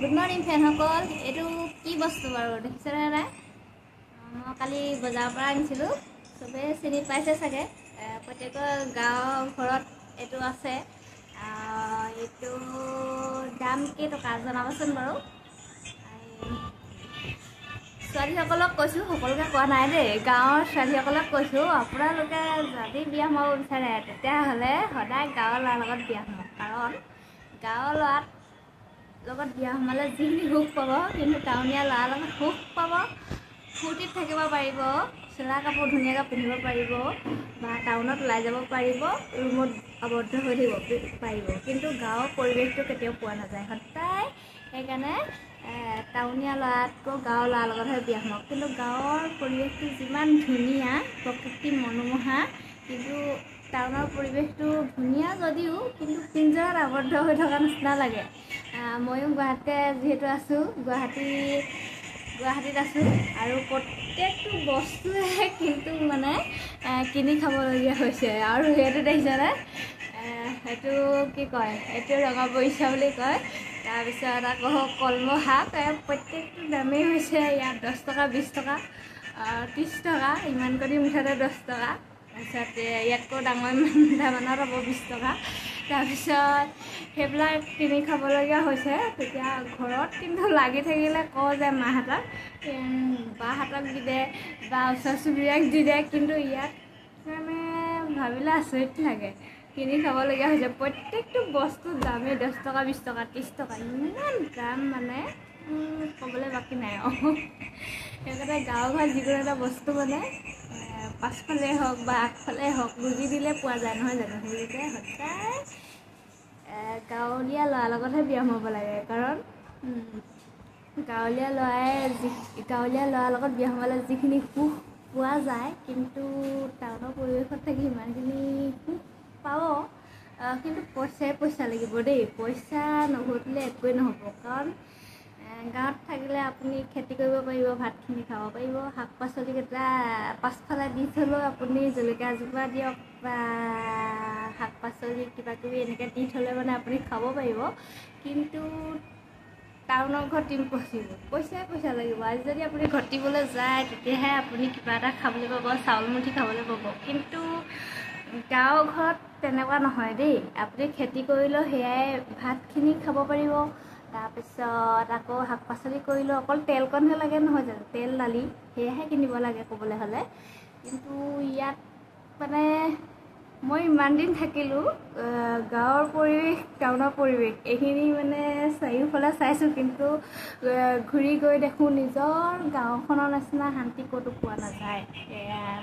Good morning ফ্ৰেণ্ডসকল। এইটো কি বস্তু বাৰু দেখিছেনে নাই? মই কালি বজাৰৰ পৰা আনিছিলোঁ। চবেই চিনি পাইছে চাগে, প্ৰত্যেকৰ গাঁৱৰ ঘৰত এইটো আছে। এইটো দাম কেইটকা জনাবচোন বাৰু। ছোৱালীসকলক কৈছোঁ, সকলোকে কোৱা নাই দেই, গাঁৱৰ ছোৱালীসকলক কৈছোঁ, আপোনালোকে যদি বিয়া সোমাব বিচাৰে তেতিয়াহ'লে সদায় গাঁৱৰ ল'ৰাৰ লগত বিয়া সোমাওক। কাৰণ গাঁৱৰ ল'ৰাত লগত বিয়া সোমালে যিখিনি সুখ পাব, কিন্তু টাউনীয়া ল'ৰাৰ লগত সুখ পাব, ফূৰ্তিত থাকিব পাৰিব, চোলা কাপোৰ ধুনীয়াকৈ পিন্ধিব পাৰিব, বা টাউনত ওলাই যাব পাৰিব, ৰুমত আবদ্ধ হৈ থাকিব পাৰিব, কিন্তু গাঁৱৰ পৰিৱেশটো কেতিয়াও পোৱা নাযায়। সদায় সেইকাৰণে টাউনীয়া ল'ৰাতকৈ গাঁৱৰ ল'ৰাৰ লগতহে বিয়া সোমাওক। কিন্তু গাঁৱৰ পৰিৱেশটো যিমান ধুনীয়া, প্ৰকৃতি মনোমোহা, কিন্তু টাউনৰ পৰিৱেশটো ধুনীয়া যদিও কিন্তু পিঞ্জৰাত আবদ্ধ হৈ থকা নিচিনা লাগে। ময়ো গুৱাহাটীতে যিহেতু আছোঁ, গুৱাহাটীত আছোঁ, আৰু প্ৰত্যেকটো বস্তুৱে কিন্তু মানে কিনি খাবলগীয়া হৈছে। আৰু সেইটো দেখিছেনে, সেইটো কি কয়, এইটো ৰঙা পৰিচা বুলি কয়। তাৰপিছত আকৌ কলমৌ শাক, প্ৰত্যেকটো দামেই হৈছে ইয়াত 10 টকা, 20 টকা, 30 টকা, ইমান কৰি মুঠতে 10 টকা। তাৰপিছত ইয়াতকৈ ডাঙৰ দামানত হ'ব 20 টকা। তাৰপিছত সেইবিলাক কিনি খাবলগীয়া হৈছে। তেতিয়া ঘৰত কিন্তু লাগি থাকিলে কওঁ যে মাহঁতক, বাহঁতক দি দে বা ওচৰ চুবুৰীয়াক দি দে, কিন্তু ইয়াত মানে ভাবিলে আচৰিত লাগে, কিনি খাবলগীয়া হৈছে। প্ৰত্যেকটো বস্তুৰ দামেই 10 টকা, 20 টকা, 30 টকা, ইমান দাম মানে ক'বলৈ বাকী নাই আৰু। সেইকাৰণে গাঁৱৰ ঘৰত যিকোনো এটা বস্তু মানে পাছফালে হওক বা আগফালে হওক গুজি দিলে পোৱা যায়, নহয় জানো? সেইটোকে সদায় গাঁৱলীয়া ল'ৰাৰ লগতহে বিয়া সোমাব লাগে। কাৰণ গাঁৱলীয়া ল'ৰাৰ লগত বিয়া সোমালে যিখিনি সুখ পোৱা যায়, কিন্তু টাউনৰ পৰিৱেশত থাকি সিমানখিনি সুখ পাব। কিন্তু পইচা লাগিব দেই, পইচা নঘটিলে একোৱেই নহ'ব। কাৰণ গাঁৱত থাকিলে আপুনি খেতি কৰিব পাৰিব, ভাতখিনি খাব পাৰিব, শাক পাচলিকেইটা পাছফালে দি থ'লেও আপুনি জলকীয়া এজোপা দিয়ক বা শাক পাচলি কিবাকিবি এনেকৈ দি থ'লে মানে আপুনি খাব পাৰিব। কিন্তু টাউনৰ ঘৰত ইম্পচিবল, পইচা লাগিব। আজি যদি আপুনি ঘটিবলৈ যায় তেতিয়াহে আপুনি কিবা এটা খাবলৈ পাব, চাউল মুঠি খাবলৈ পাব। কিন্তু গাঁৱৰ ঘৰত তেনেকুৱা নহয় দেই, আপুনি খেতি কৰিলেও সেয়াই ভাতখিনি খাব পাৰিব। তাৰপিছত আকৌ শাক পাচলি কৰিলেও অকল তেলকণহে লাগে, নহয় জানো? তেল দালি সেয়াহে কিনিব লাগে ক'বলৈ হ'লে। কিন্তু ইয়াত মানে মই ইমান দিন থাকিলোঁ, গাঁৱৰ পৰিৱেশ, টাউনৰ পৰিৱেশ এইখিনি মানে চাৰিওফালে চাইছোঁ, কিন্তু ঘূৰি গৈ দেখোঁ নিজৰ গাঁওখনৰ নিচিনা শান্তি ক'তো পোৱা নাযায়।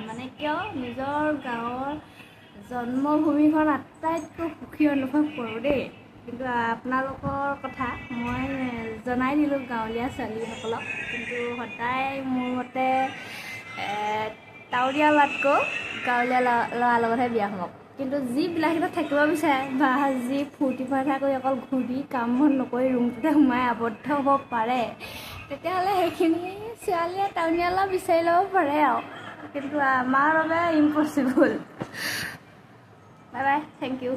মানে কিয়, নিজৰ গাঁৱৰ জন্মভূমিখন আটাইতকৈ সুখী অনুভৱ কৰোঁ দেই। কিন্তু আপোনালোকৰ কথা মই জনাই দিলোঁ গাঁৱলীয়া ছোৱালীসকলক, কিন্তু সদায় মোৰ মতে টাউনীয়া ল'ৰাতকৈ গাঁৱলীয়া ল'ৰাৰ লগতহে বিয়া সোমাওক। কিন্তু যিবিলাকে থাকিব বিচাৰে বা যি ফূৰ্তি ফাৰ্তা কৰি অকল ঘূৰি কাম বন নকৰি ৰুমটোতে সোমাই আবদ্ধ হ'ব পাৰে, তেতিয়াহ'লে সেইখিনি ছোৱালীয়ে টাউনীয়া ল'ৰা বিচাৰি ল'ব পাৰে আৰু। কিন্তু আমাৰ বাবে impossible. Bye bye, thank U.